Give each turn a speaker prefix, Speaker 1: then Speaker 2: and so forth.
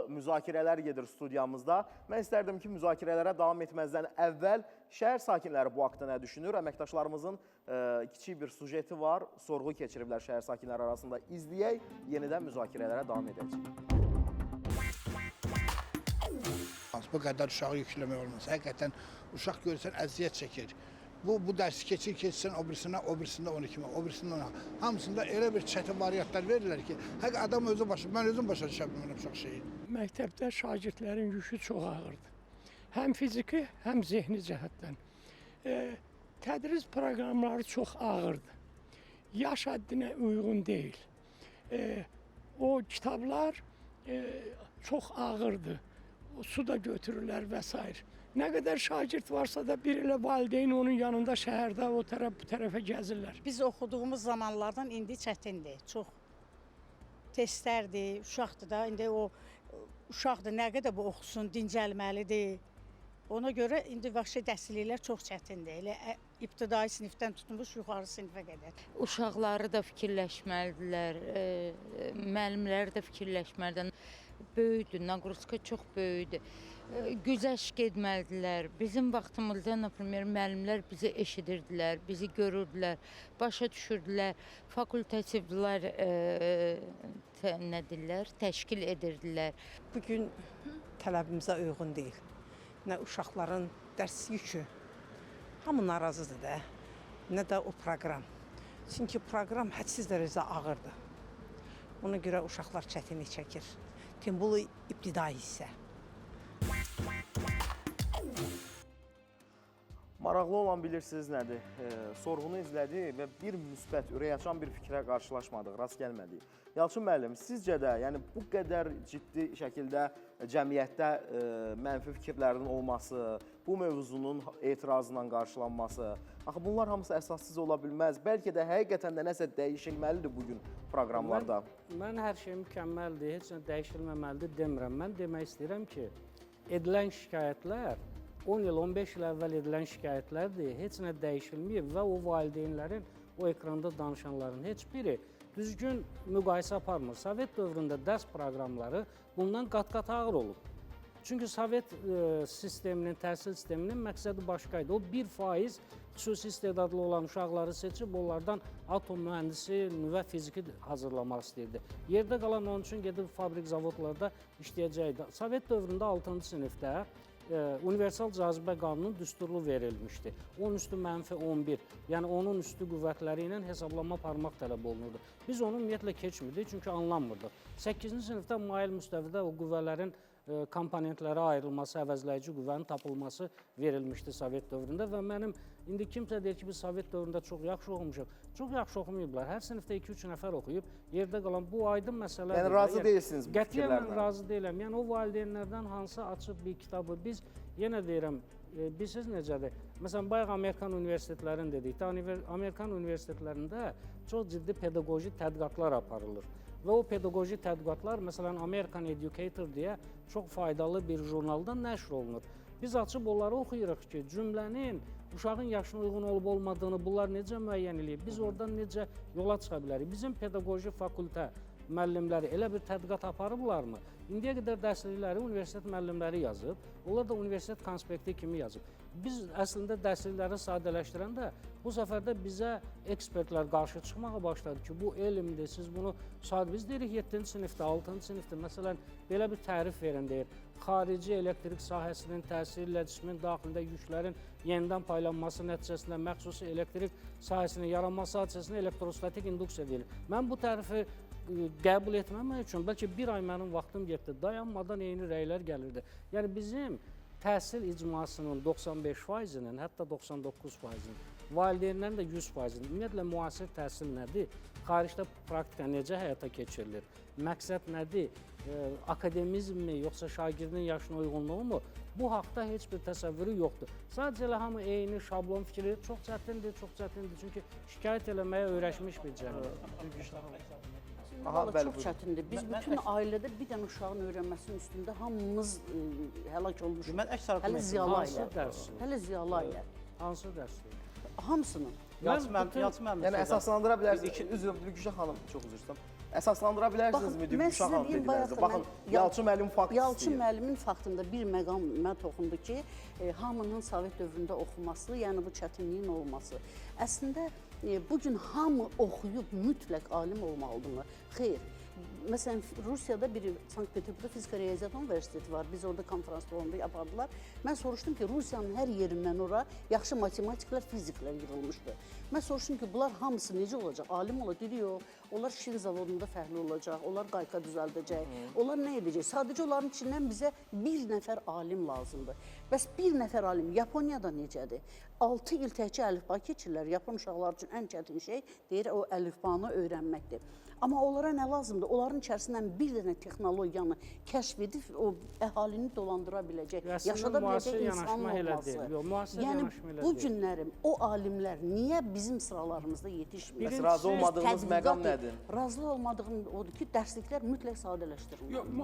Speaker 1: müzakirələr gedir studiyamızda. Mən istərdim ki, müzakirələrə davam etməzdən əvvəl şəhər sakinləri bu haqda nə düşünür? Əməkdaşlarımızın kiçik bir sujeti var, sorğu keçiriblər şəhər sakinləri arasında. İzləyək, yenidən müzakirələrə davam edəcəyik.
Speaker 2: Bu qədər uşağı yükləmək olmaz. Həqiqətən uşaq görürsən əziyyət çəkir. Bu dərsi keçirsən o birisində 12 min, o birisində 10. Hamısında elə bir çətin variantlar verirlər ki, adam mən özüm başa düşə bilmirəm çox şeyi.
Speaker 3: Məktəbdə şagirdlərin yükü çox ağırdır. Həm fiziki, həm zehni cəhətdən. Tədris proqramları çox ağırdır. Yaş həddinə uyğun deyil. O kitablar çox ağırdır. Su da götürürlər və s. Nə qədər şagird varsa da bir ilə valideyn onun yanında şəhərdə o tərəf bu tərəfə gəzirlər.
Speaker 4: Biz oxuduğumuz zamanlardan indi çətindir, çox testlərdir, uşaqdır da, indi o uşaqdır, nə qədər bu oxusun, dincəlməlidir. Ona görə indi vəxşi dərsliklər çox çətindir, elə ibtidai sinifdən tutmuş yuxarı sinifə qədər.
Speaker 5: Uşaqları da fikirləşməlidirlər, müəllimləri də fikirləşməlidirlər. Böyüdür, naqruska çox böyüdür. Güzəşt etməlidirlər. Bizim vaxtımızda, müəllimlər bizi eşidirdilər, bizi görürdülər, başa düşürdülər, fakultativlər təşkil edirdilər.
Speaker 6: Bugün tələbimizə uyğun deyil. Nə uşaqların dərs yükü, hamı narazıdır da, nə də o proqram. Çünki proqram hədsiz dərəcədə ağırdır. Ona görə uşaqlar çətinlik çəkir. Timbulu ibtidai hissə.
Speaker 1: Maraqlı olan bilirsiniz nədir? Sorğunu izlədi və bir müsbət, ürək açan bir fikrə qarşılaşmadıq, rast gəlmədik. Yalçın müəllim, sizcə də bu qədər ciddi şəkildə cəmiyyətdə mənfi fikirlərin olması, bu mövzunun etirazla qarşılanması, axı bunlar hamısı əsassız ola bilməz. Bəlkə də həqiqətən də nəsə dəyişilməlidir bugün proqramlarda.
Speaker 7: Mən hər şey mükəmməldir, heç nə dəyişilməməlidir demirəm. Mən demək istəyirəm ki, edilən şikayətlər 10 il, 15 il əvvəl edilən şikayətlərdir, heç nə dəyişilməyib və o valideynlərin, o ekranda danışanların heç biri düzgün müqayisə aparmır. Sovet dövründə dərs proqramları bundan qat-qat ağır olub. Çünki Sovet sisteminin, təhsil sisteminin məqsədi başqa idi. O 1% xüsusi istedadlı olan uşaqları seçib, onlardan atom mühəndisi, nüvə fiziki hazırlamaq istəyirdi. Yerdə qalan onun üçün gedib fabrik zavodlarda işləyəcəkdi. Sovet dövründə 6-cı sinifdə universal cazibə qanunu düsturlu verilmişdi. 10 üstü mənfi 11, yəni onun üstü qüvvətləri ilə hesablama aparmaq tələb olunurdu. Biz onu ümumiyyətlə keçmirdik, çünki anlanmırdıq. 8-ci sinifdə mail müstəvidə o qüvvələrin komponentlərə ayrılması, əvəzləyici qüvvənin tapılması verilmişdi Sovet dövründə və mənim, indi kimsə deyir ki, biz Sovet dövründə çox yaxşı oxumuşuq. Çox yaxşı oxumayıblar. Hər sinifdə 2-3 nəfər oxuyub, yerdə qalan bu aydın məsələdir.
Speaker 1: Yəni, razı deyilsiniz bu fikirlərdən?
Speaker 7: Qətiyyən razı deyiləm. Yəni, o valideynlərdən hansı açıb bir kitabı biz, yenə deyirəm, bilirsiniz necədir? Məsələn, bayaq Amerikan universitetlərini dedik. Amerikan universitetlərində çox ciddi pedaqoji tədqiqatlar aparılır. Və o pedaqoji tədqiqatlar, məsələn, American Educator deyə çox faydalı bir jurnalda nəşr olunur. Biz açıb onları oxuyuruq ki, cümlənin uşağın yaşına uyğun olub-olmadığını bunlar necə müəyyən edib, biz oradan necə yola çıxa bilərik. Bizim pedaqoji fakültə müəllimləri elə bir tədqiqat aparıblarmı? İndiyə qədər dərslikləri universitet müəllimləri yazıb, onlar da universitet konspekti kimi yazıb. Biz əslində dərslikləri sadələşdirəndə bu səfər də bizə ekspertlər qarşı çıxmağa başladı ki, bu elmdir, siz bunu biz deyirik 7-ci sinifdə, 6-cı sinifdə, məsələn, belə bir tərif verin deyir. Xarici elektrik sahəsinin təsirlə cismin daxilində yüklərin yenidən paylanması nəticəsində məxsusi elektrik sahəsinin yaranması hadisəsində elektrostatik induksiya deyilir. Mən bu tərifi qəbul etməmək üçün bəlkə bir ay mənim vaxtım getdi, dayanmadan eyni rəylər gəlirdi. Yəni bizim təhsil icmasının 95%-nin, hətta 99%-nin, valideynlərin də 100%-nin, ümumiyyətlə müasir təhsil nədir? Xaricdə praktika necə həyata keçirilir? Məqsəd nədir? Akademizmmi, yoxsa şagirdin yaşına uyğunluğu mu? Bu haqda heç bir təsəvvürü yoxdur. Sadəcə elə hamı eyni şablon fikri çox çətindir, çox çətindir. Çünki şikayət eləməyə öyrəşmiş bir cəmiyyət.
Speaker 8: Çox çətindir. Biz bütün ailədə bir dənə uşağın öyrənməsinin üstündə hamımız həlak olmuşuq. Hələ ziyalı ailə. Hələ ziyalı ailə.
Speaker 7: Hansı dərsdir?
Speaker 8: Hamısının.
Speaker 1: Yəni əsaslandıra bilərsiniz. Üzrüm, Gülşah xanım, çox üzr istəyirəm. əsaslandıra bilərsinizmi
Speaker 8: Baxın, mən
Speaker 1: uşaq
Speaker 8: sizə deyim,
Speaker 1: dediyinizdə?
Speaker 8: bayaq
Speaker 1: Baxın,
Speaker 8: mən-
Speaker 1: Yalçın müəllim fakt
Speaker 8: Yalçın
Speaker 1: istəyir.
Speaker 8: müəllimin faktında bir məqamə toxundu ki, hamının Sovet dövründə oxuması, yəni bu çətinliyin olması. Əslində, bu gün hamı oxuyub mütləq alim olmalıdırmı? Xeyr. Məsələn, Rusiyada bir Sankt-Peterburgda Fizika Riyaziyyat Universiteti var. Biz orada konferans salonunda yapardılar. Mən soruşdum ki, Rusiyanın hər yerindən ora yaxşı matematiklər, fiziklər yığılmışdı. Mən soruşdum ki, bunlar hamısı necə olacaq? Alim olacaq? Dedi, yox. Onlar şin zavodunda fərqli olacaq. Onlar qayqa düzəldəcək. Onlar nə edəcək? Sadəcə onların içindən bizə bir nəfər alim lazımdır. Bəs bir nəfər alim Yaponiyada necədir? 6 il təkcə əlifba keçirlər. Yapon uşaqlar üçün ən çətin şey deyir o əlifbanı öyrənməkdir. Amma onlara nə lazımdır? Onların içərisindən bir dənə texnologiyanı kəşf edib o əhalini dolandıra biləcək, yaşada biləcək insan olması. Yəni bu günlərim o alimlər niyə bizim sıralarımızda yetişmir?
Speaker 1: Bəs razı olmadığınız məqam nədir?
Speaker 8: Razı olmadığım odur ki, dərsliklər mütləq sadələşdirilir.